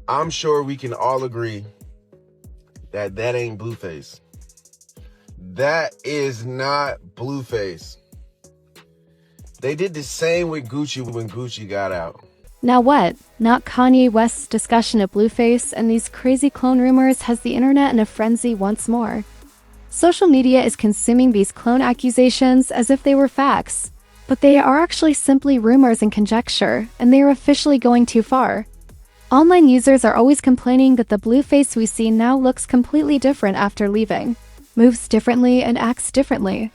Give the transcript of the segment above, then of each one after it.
I'm sure we can all agree that that ain't Blueface. That is not Blueface. They did the same with Gucci when Gucci got out. Now what? Not Kanye West's discussion of Blueface and these crazy clone rumors has the internet in a frenzy once more. Social media is consuming these clone accusations as if they were facts, but they are actually simply rumors and conjecture, and they are officially going too far. Online users are always complaining that the Blueface we see now looks completely different after leaving, moves differently and acts differently.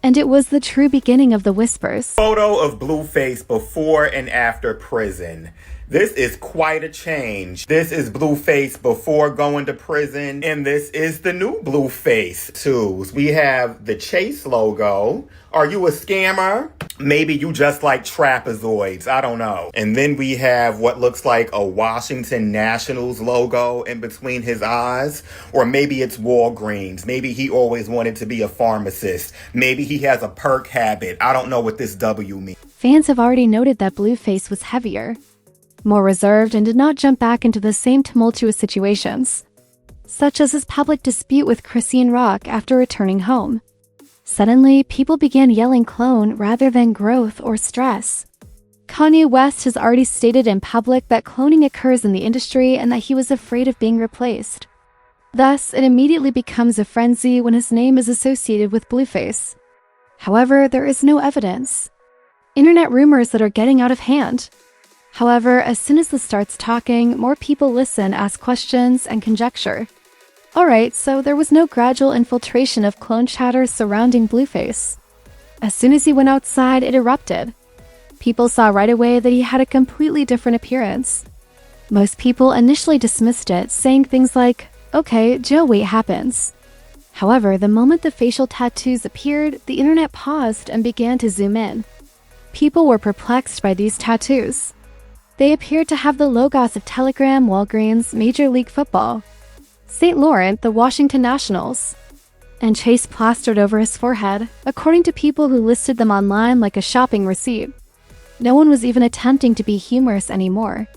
And it was the true beginning of the whispers. Photo of Blueface before and after prison. This is quite a change. This is Blueface before going to prison, and this is the new Blueface too. We have the Chase logo. Are you a scammer? Maybe you just like trapezoids. I don't know. And then we have what looks like a Washington Nationals logo in between his eyes. Or maybe it's Walgreens. Maybe he always wanted to be a pharmacist. Maybe he has a perk habit. I don't know what this W means. Fans have already noted that Blueface was heavier, more reserved, and did not jump back into the same tumultuous situations, such as his public dispute with Chrisean Rock after returning home. Suddenly, people began yelling clone rather than growth or stress. Kanye West has already stated in public that cloning occurs in the industry and that he was afraid of being replaced. Thus, it immediately becomes a frenzy when his name is associated with Blueface. However, there is no evidence. Internet rumors that are getting out of hand. However, as soon as this starts talking, more people listen, ask questions, and conjecture. Alright, so there was no gradual infiltration of clone chatter surrounding Blueface. As soon as he went outside, it erupted. People saw right away that he had a completely different appearance. Most people initially dismissed it, saying things like, okay, Joe, wait happens. However, the moment the facial tattoos appeared, the internet paused and began to zoom in. People were perplexed by these tattoos. They appeared to have the logos of Telegram, Walgreens, Major League Football, St. Laurent, the Washington Nationals, and Chase plastered over his forehead, according to people who listed them online like a shopping receipt. No one was even attempting to be humorous anymore.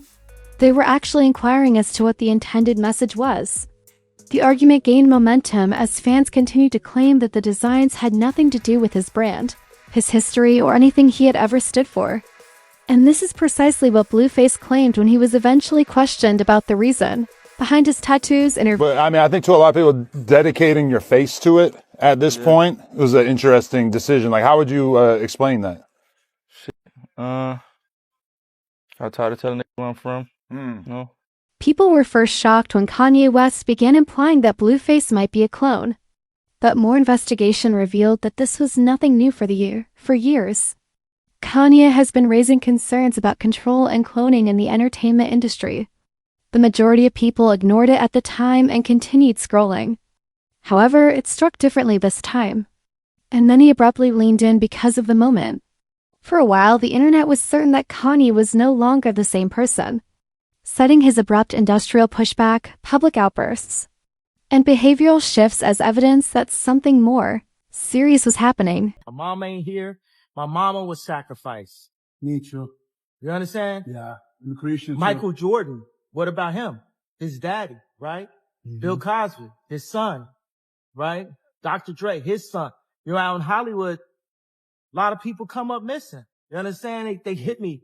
They were actually inquiring as to what the intended message was. The argument gained momentum as fans continued to claim that the designs had nothing to do with his brand, his history, or anything he had ever stood for. And this is precisely what Blueface claimed when he was eventually questioned about the reason behind his tattoos and But I mean, I think to a lot of people, dedicating your face to it at this point was an interesting decision. Like, how would you explain that? I try to tell a nigga where I'm from. No. People were first shocked when Kanye West began implying that Blueface might be a clone. But more investigation revealed that this was nothing new for years. Kanye has been raising concerns about control and cloning in the entertainment industry. The majority of people ignored it at the time and continued scrolling. However, it struck differently this time. And many abruptly leaned in because of the moment. For a while, the internet was certain that Kanye was no longer the same person, citing his abrupt industrial pushback, public outbursts, and behavioral shifts as evidence that something more serious was happening. My mom ain't here. My mama was sacrificed. Me too. You understand? Yeah. Chrisean Michael Jordan. What about him? His daddy, right? Bill Cosby, his son, right? Dr. Dre, his son. You know, out in Hollywood, a lot of people come up missing. You understand? They hit me.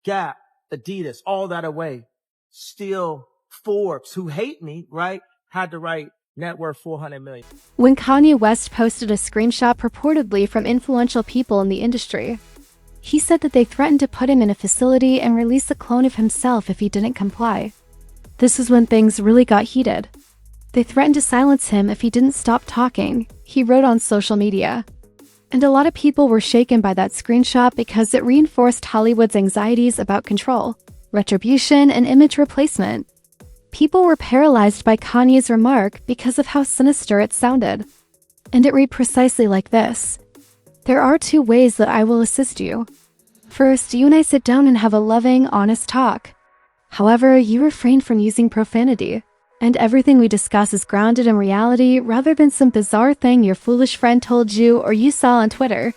Gap, Adidas, all that away. Still Forbes, who hate me, right? Had to write net worth 400 million. When Kanye West posted a screenshot purportedly from influential people in the industry, he said that they threatened to put him in a facility and release a clone of himself if he didn't comply. This is when things really got heated. They threatened to silence him if he didn't stop talking, he wrote on social media. And a lot of people were shaken by that screenshot because it reinforced Hollywood's anxieties about control, retribution, and image replacement. People were paralyzed by Kanye's remark because of how sinister it sounded. And it read precisely like this. There are 2 ways that I will assist you. First, you and I sit down and have a loving, honest talk. However, you refrain from using profanity, and everything we discuss is grounded in reality rather than some bizarre thing your foolish friend told you or you saw on Twitter.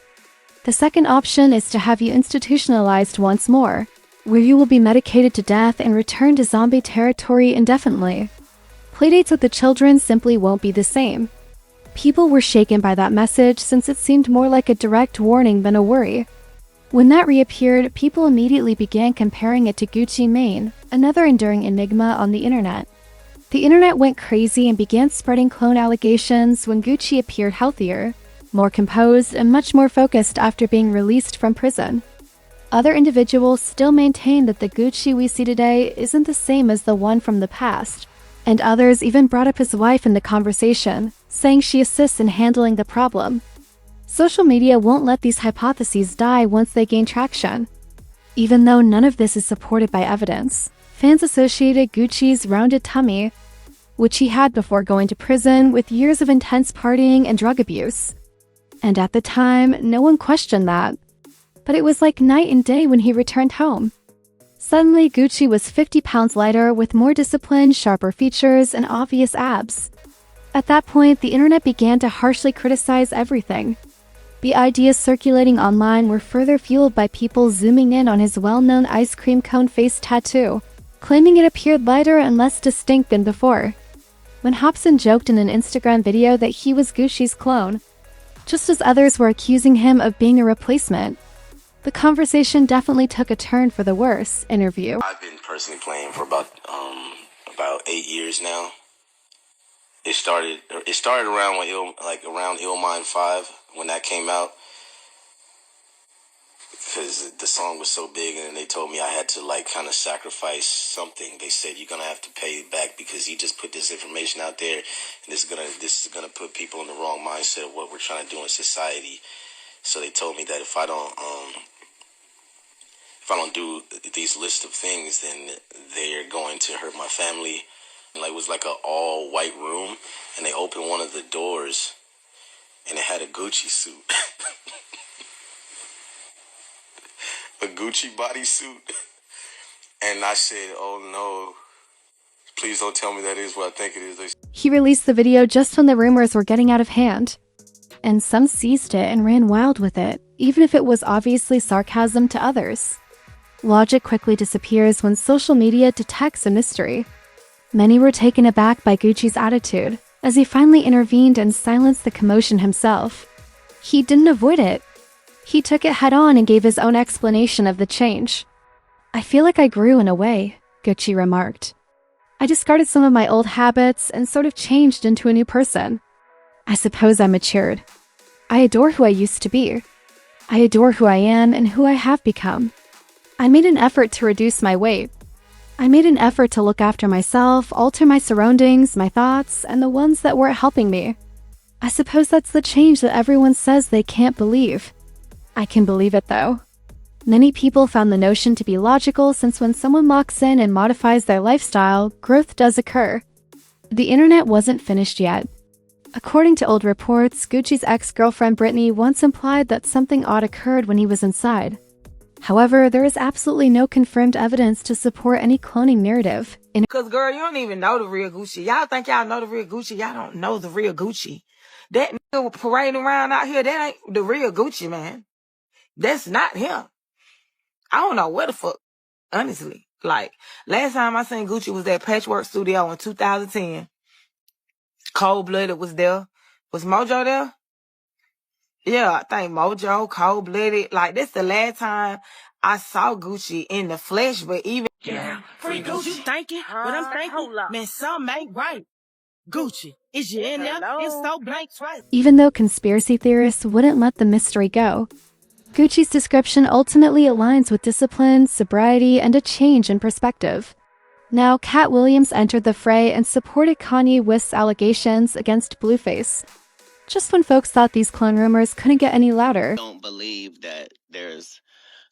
The second option is to have you institutionalized once more, where you will be medicated to death and return to zombie territory indefinitely. Playdates with the children simply won't be the same. People were shaken by that message since it seemed more like a direct warning than a worry. When that reappeared, people immediately began comparing it to Gucci Mane, another enduring enigma on the internet. The internet went crazy and began spreading clone allegations when Gucci appeared healthier, more composed, and much more focused after being released from prison. Other individuals still maintain that the Gucci we see today isn't the same as the one from the past, and others even brought up his wife in the conversation, saying she assists in handling the problem. Social media won't let these hypotheses die once they gain traction. Even though none of this is supported by evidence, fans associated Gucci's rounded tummy, which he had before going to prison, with years of intense partying and drug abuse. And at the time, no one questioned that. But it was like night and day when he returned home. Suddenly, Gucci was 50 pounds lighter with more discipline, sharper features, and obvious abs. At that point, the internet began to harshly criticize everything. The ideas circulating online were further fueled by people zooming in on his well-known ice cream cone face tattoo, claiming it appeared lighter and less distinct than before. When Hobson joked in an Instagram video that he was Gucci's clone, just as others were accusing him of being a replacement, the conversation definitely took a turn for the worse. Interview. I've been personally playing for about 8 years now. It started around around Illmind 5 when that came out, because the song was so big, and they told me I had to kind of sacrifice something. They said you're gonna have to pay it back because you just put this information out there, and this is gonna put people in the wrong mindset of what we're trying to do in society. So they told me that if I don't do these list of things, then they're going to hurt my family. It was like an all white room, and they opened one of the doors, and it had a Gucci suit. A Gucci bodysuit. And I said, oh no, please don't tell me that is what I think it is. He released the video just when the rumors were getting out of hand. And some seized it and ran wild with it, even if it was obviously sarcasm to others. Logic quickly disappears when social media detects a mystery. Many were taken aback by Gucci's attitude, as he finally intervened and silenced the commotion himself. He didn't avoid it. He took it head-on and gave his own explanation of the change. "I feel like I grew in a way," Gucci remarked. "I discarded some of my old habits and sort of changed into a new person. I suppose I matured. I adore who I used to be. I adore who I am and who I have become. I made an effort to reduce my weight. I made an effort to look after myself, alter my surroundings, my thoughts, and the ones that weren't helping me. I suppose that's the change that everyone says they can't believe. I can believe it though." Many people found the notion to be logical, since when someone locks in and modifies their lifestyle, growth does occur. The internet wasn't finished yet. According to old reports, Gucci's ex-girlfriend Britney once implied that something odd occurred when he was inside. However, there is absolutely no confirmed evidence to support any cloning narrative. Because, girl, you don't even know the real Gucci. Y'all think y'all know the real Gucci. Y'all don't know the real Gucci. That nigga parading around out here, that ain't the real Gucci, man. That's not him. I don't know where the fuck, honestly. Last time I seen Gucci was at Patchwork Studio in 2010. Cold Blooded was there. Was Mojo there? Yeah, I think Mojo, Cold Blooded. That's the last time I saw Gucci in the flesh, but even... Yeah, free Gucci. You thinking? What I'm thinking? Man, something ain't right. Gucci, is you in there? It's so blank twice. Even though conspiracy theorists wouldn't let the mystery go, Gucci's description ultimately aligns with discipline, sobriety, and a change in perspective. Now, Cat Williams entered the fray and supported Kanye West's allegations against Blueface. Just when folks thought these clone rumors couldn't get any louder. We don't believe that there's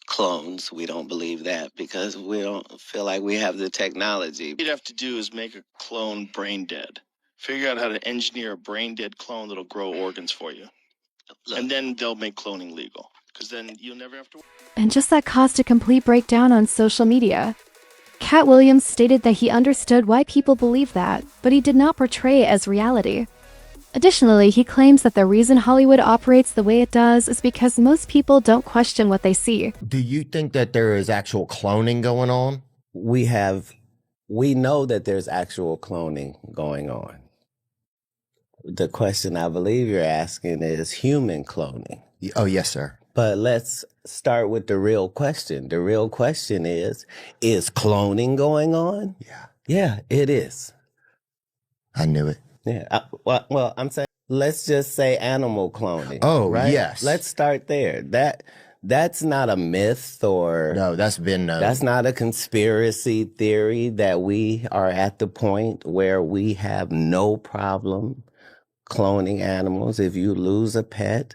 clones. We don't believe that because we don't feel like we have the technology. What you'd have to do is make a clone brain dead. Figure out how to engineer a brain dead clone that'll grow organs for you. Look, and then they'll make cloning legal. Because then you'll never have to... And just that caused a complete breakdown on social media. Cat Williams stated that he understood why people believe that, but he did not portray it as reality. Additionally, he claims that the reason Hollywood operates the way it does is because most people don't question what they see. Do you think that there is actual cloning going on? We know that there's actual cloning going on. The question I believe you're asking is human cloning. Oh, yes, sir. But let's start with the real question. The real question is cloning going on? Yeah. Yeah, it is. I knew it. Yeah. Well, I'm saying, let's just say animal cloning. Oh, right? yes. Let's start there. That's not a myth or... No, that's been known. That's not a conspiracy theory that we are at the point where we have no problem cloning animals. If you lose a pet,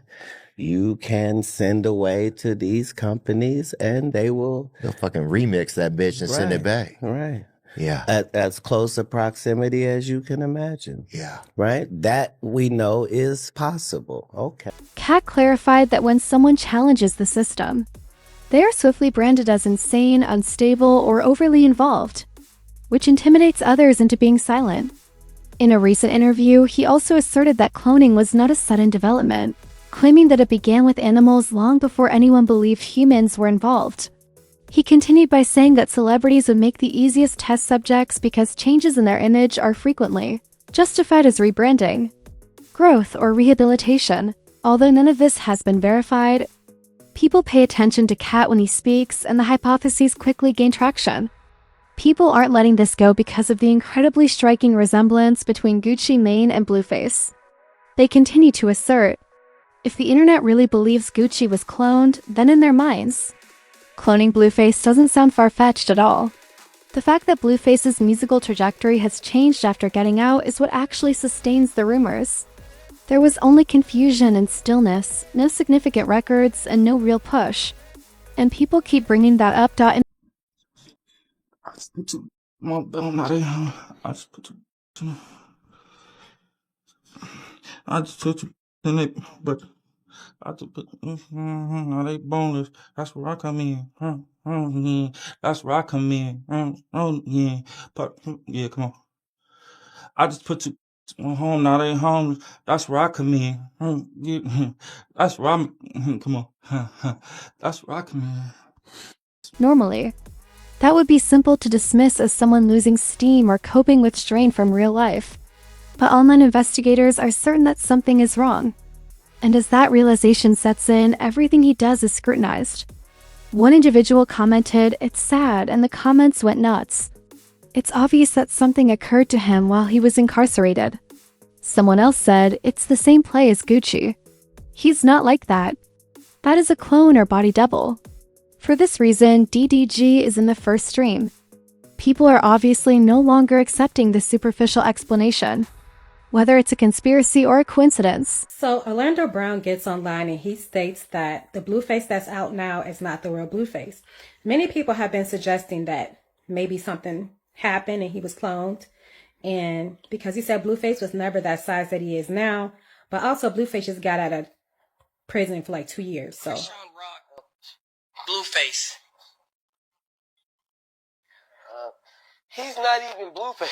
you can send away to these companies and they'll fucking remix that bitch and send it back. Right. Yeah. At as close a proximity as you can imagine. Yeah. Right? That we know is possible. Okay. Kat clarified that when someone challenges the system, they are swiftly branded as insane, unstable, or overly involved, which intimidates others into being silent. In a recent interview, he also asserted that cloning was not a sudden development, claiming that it began with animals long before anyone believed humans were involved. He continued by saying that celebrities would make the easiest test subjects because changes in their image are frequently justified as rebranding, growth, or rehabilitation. Although none of this has been verified, people pay attention to Kat when he speaks, and the hypotheses quickly gain traction. People aren't letting this go because of the incredibly striking resemblance between Gucci Mane and Blueface. They continue to assert, if the internet really believes Gucci was cloned, then in their minds, cloning Blueface doesn't sound far-fetched at all. The fact that Blueface's musical trajectory has changed after getting out is what actually sustains the rumors. There was only confusion and stillness, no significant records, and no real push. And people keep bringing that up. I just put two more bell not in. I just put two. I just put two in it, but I just put no, they boneless. That's where I come in. Yeah. That's where I come in. Yeah. But yeah, come on. I just put two home, now they home. That's where I come in. Yeah. That's where I'm. Come on. That's where I come in. Normally, that would be simple to dismiss as someone losing steam or coping with strain from real life. But online investigators are certain that something is wrong. And as that realization sets in, everything he does is scrutinized. One individual commented, "It's sad," and the comments went nuts. It's obvious that something occurred to him while he was incarcerated. Someone else said, "It's the same play as Gucci. He's not like that. That is a clone or body double." For this reason, DDG is in the first stream. People are obviously no longer accepting the superficial explanation, whether it's a conspiracy or a coincidence. So Orlando Brown gets online and he states that the Blueface that's out now is not the real Blueface. Many people have been suggesting that maybe something happened and he was cloned. And because he said Blueface was never that size that he is now, but also Blueface just got out of prison for like 2 years. So Chrisean Rock, Blueface. He's not even Blueface.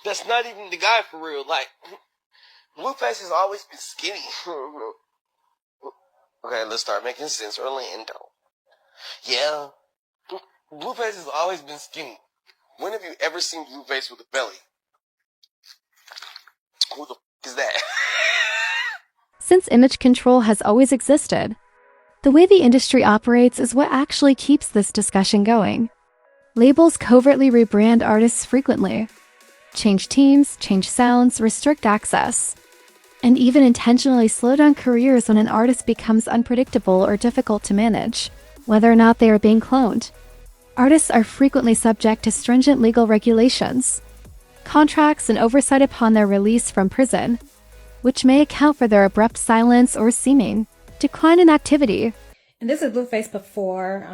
That's not even the guy for real. Like, Blueface has always been skinny. Okay, let's start making sense. Orlando. Yeah. Blueface has always been skinny. When have you ever seen Blueface with a belly? Who the f*** is that? Since image control has always existed, the way the industry operates is what actually keeps this discussion going. Labels covertly rebrand artists frequently, change teams, change sounds, restrict access, and even intentionally slow down careers when an artist becomes unpredictable or difficult to manage, whether or not they are being cloned. Artists are frequently subject to stringent legal regulations, contracts, and oversight upon their release from prison, which may account for their abrupt silence or seeming decline in activity. And this is Blueface before.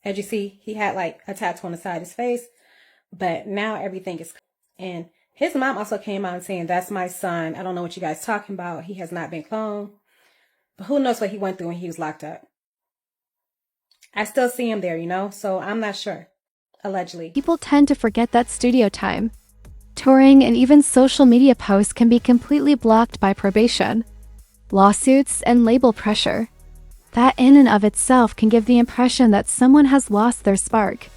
As you see, he had like a tattoo on the side of his face, but now everything is. And his mom also came out saying, "That's my son. I don't know what you guys talking about. He has not been cloned." But who knows what he went through when he was locked up. I still see him there, you know, so I'm not sure. allegedly. People tend to forget that studio time, touring, and even social media posts can be completely blocked by probation, lawsuits, and label pressure. That in and of itself can give the impression that someone has lost their spark.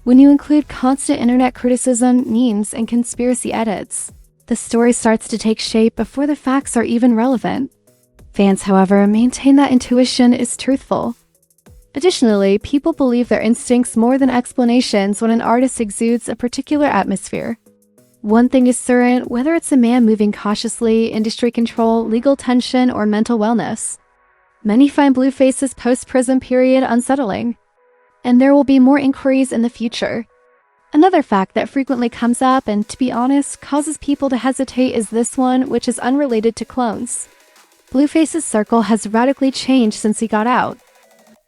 When you include constant internet criticism, memes, and conspiracy edits, the story starts to take shape before the facts are even relevant. Fans, however, maintain that intuition is truthful. Additionally, people believe their instincts more than explanations when an artist exudes a particular atmosphere. One thing is certain, whether it's a man moving cautiously, industry control, legal tension, or mental wellness, many find Blueface's post-prison period unsettling, and there will be more inquiries in the future. Another fact that frequently comes up and, to be honest, causes people to hesitate is this one, which is unrelated to clones. Blueface's circle has radically changed since he got out,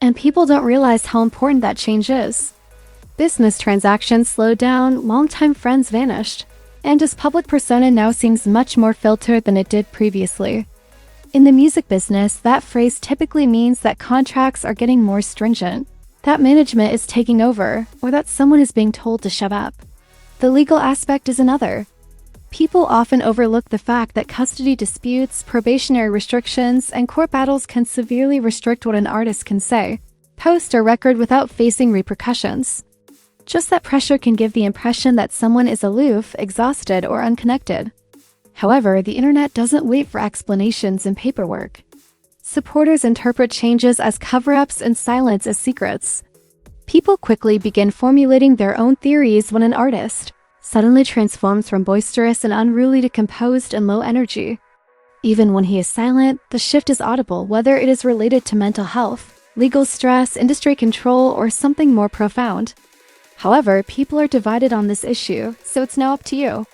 and people don't realize how important that change is. Business transactions slowed down, longtime friends vanished, and his public persona now seems much more filtered than it did previously. In the music business, that phrase typically means that contracts are getting more stringent, that management is taking over, or that someone is being told to shut up. The legal aspect is another. People often overlook the fact that custody disputes, probationary restrictions, and court battles can severely restrict what an artist can say, post, or record without facing repercussions. Just that pressure can give the impression that someone is aloof, exhausted, or unconnected. However, the internet doesn't wait for explanations and paperwork. Supporters interpret changes as cover-ups and silence as secrets. People quickly begin formulating their own theories when an artist suddenly transforms from boisterous and unruly to composed and low energy. Even when he is silent, the shift is audible, whether it is related to mental health, legal stress, industry control, or something more profound. However, people are divided on this issue, so it's now up to you.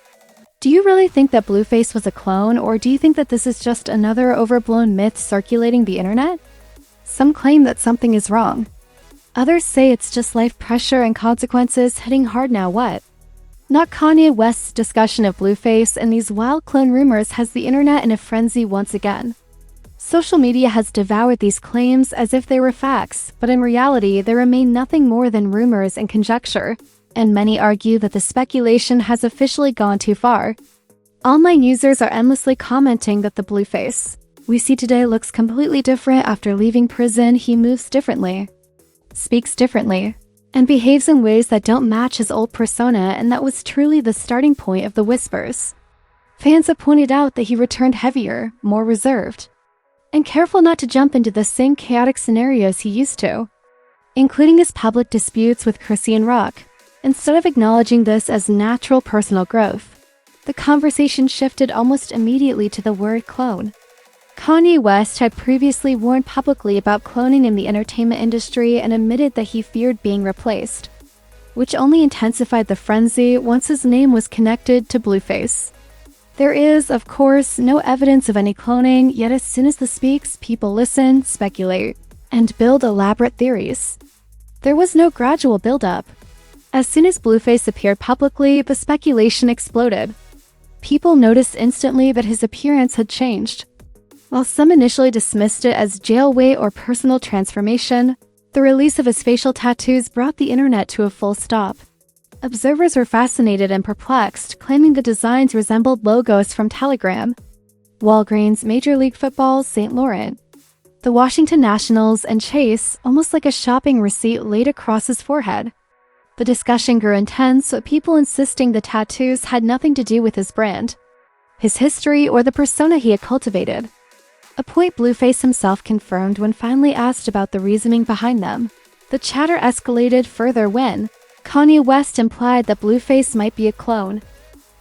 Do you really think that Blueface was a clone, or do you think that this is just another overblown myth circulating the internet? Some claim that something is wrong. Others say it's just life pressure and consequences hitting hard now what? Not Kanye West's discussion of Blueface and these wild clone rumors has the internet in a frenzy once again. Social media has devoured these claims as if they were facts, but in reality, they remain nothing more than rumors and conjecture, and many argue that the speculation has officially gone too far. Online users are endlessly commenting that the Blueface we see today looks completely different after leaving prison. He moves differently, speaks differently, and behaves in ways that don't match his old persona, and that was truly the starting point of the whispers. Fans have pointed out that he returned heavier, more reserved, and careful not to jump into the same chaotic scenarios he used to, including his public disputes with Chrisean Rock. Instead of acknowledging this as natural personal growth, the conversation shifted almost immediately to the word clone. Kanye West had previously warned publicly about cloning in the entertainment industry and admitted that he feared being replaced, which only intensified the frenzy once his name was connected to Blueface. There is, of course, no evidence of any cloning, yet as soon as this speaks, people listen, speculate, and build elaborate theories. There was no gradual build-up. As soon as Blueface appeared publicly, the speculation exploded. People noticed instantly that his appearance had changed. While some initially dismissed it as jail weight or personal transformation, the release of his facial tattoos brought the internet to a full stop. Observers were fascinated and perplexed, claiming the designs resembled logos from Telegram, Walgreens, Major League Football, St. Laurent, the Washington Nationals, and Chase, almost like a shopping receipt laid across his forehead. The discussion grew intense, with people insisting the tattoos had nothing to do with his brand, his history, or the persona he had cultivated. A point Blueface himself confirmed when finally asked about the reasoning behind them. The chatter escalated further when Kanye West implied that Blueface might be a clone,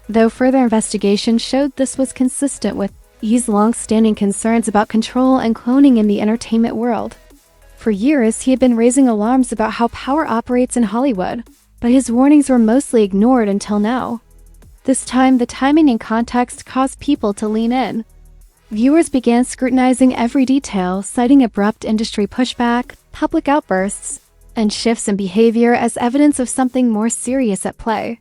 though further investigation showed this was consistent with Ye's long-standing concerns about control and cloning in the entertainment world. For years, he had been raising alarms about how power operates in Hollywood, but his warnings were mostly ignored until now. This time, the timing and context caused people to lean in. Viewers began scrutinizing every detail, citing abrupt industry pushback, public outbursts, and shifts in behavior as evidence of something more serious at play.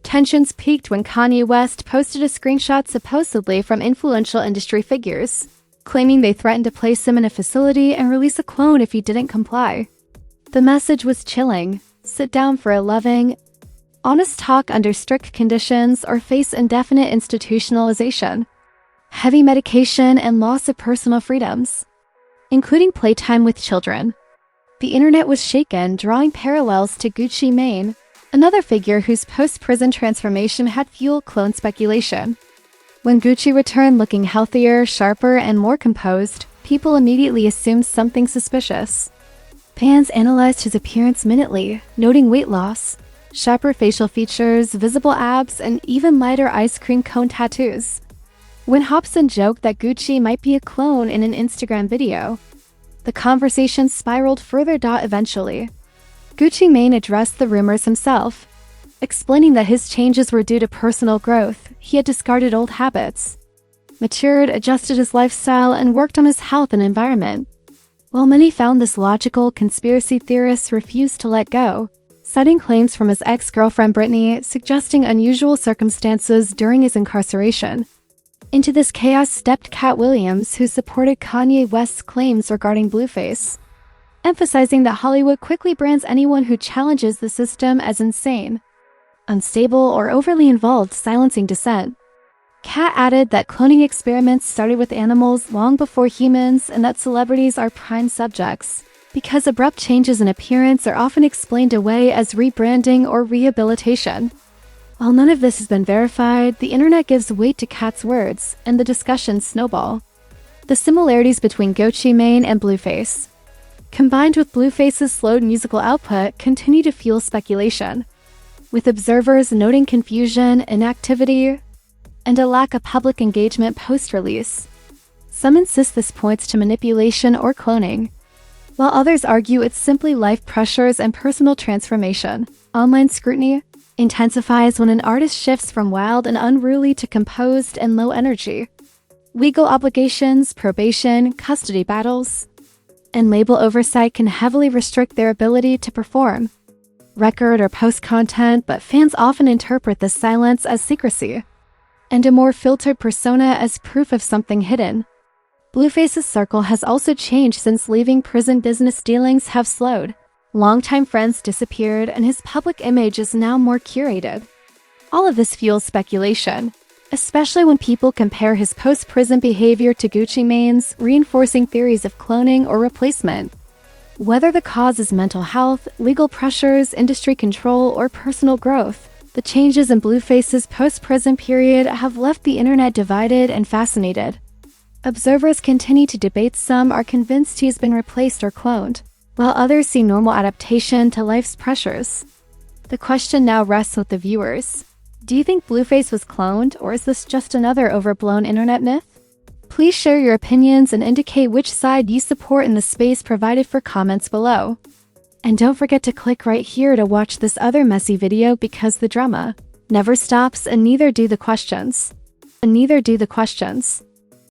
Tensions peaked when Kanye West posted a screenshot supposedly from influential industry figures, claiming they threatened to place him in a facility and release a clone if he didn't comply. The message was chilling. sit down for a loving, honest talk under strict conditions, or face indefinite institutionalization, heavy medication, and loss of personal freedoms, including playtime with children. The internet was shaken, drawing parallels to Gucci Mane, another figure whose post-prison transformation had fueled clone speculation. When Gucci returned looking healthier, sharper, and more composed, people immediately assumed something suspicious. Fans analyzed his appearance minutely, noting weight loss, sharper facial features, visible abs, and even lighter ice cream cone tattoos. When Hobson joked that Gucci might be a clone in an Instagram video, the conversation spiraled further. Eventually, Gucci Mane addressed the rumors himself, explaining that his changes were due to personal growth. He had discarded old habits, matured, adjusted his lifestyle, and worked on his health and environment. While many found this logical, conspiracy theorists refused to let go, citing claims from his ex-girlfriend Britney suggesting unusual circumstances during his incarceration. Into this chaos stepped Cat Williams, who supported Kanye West's claims regarding Blueface, emphasizing that Hollywood quickly brands anyone who challenges the system as insane, unstable, or overly involved, silencing dissent. Cat added that cloning experiments started with animals long before humans, and that celebrities are prime subjects, because abrupt changes in appearance are often explained away as rebranding or rehabilitation. While none of this has been verified, the internet gives weight to Cat's words, and the discussions snowball. The similarities between Gucci Mane and Blueface, combined with Blueface's slowed musical output, continue to fuel speculation, with observers noting confusion, inactivity, and a lack of public engagement post-release. Some insist this points to manipulation or cloning, while others argue it's simply life pressures and personal transformation. Online scrutiny intensifies when an artist shifts from wild and unruly to composed and low energy. Legal obligations, probation, custody battles, and label oversight can heavily restrict their ability to perform, record, or post content, but fans often interpret this silence as secrecy, and a more filtered persona as proof of something hidden. Blueface's circle has also changed since leaving prison. Business dealings have slowed. Longtime friends disappeared, and his public image is now more curated. All of this fuels speculation, especially when people compare his post-prison behavior to Gucci Mane's, reinforcing theories of cloning or replacement. Whether the cause is mental health, legal pressures, industry control, or personal growth, the changes in Blueface's post-prison period have left the internet divided and fascinated. Observers continue to debate. Some are convinced he's been replaced or cloned, while others see normal adaptation to life's pressures. The question now rests with the viewers. Do you think Blueface was cloned, or is this just another overblown internet myth? Please share your opinions and indicate which side you support in the space provided for comments below. And don't forget to click right here to watch this other messy video, because the drama never stops, and neither do the questions.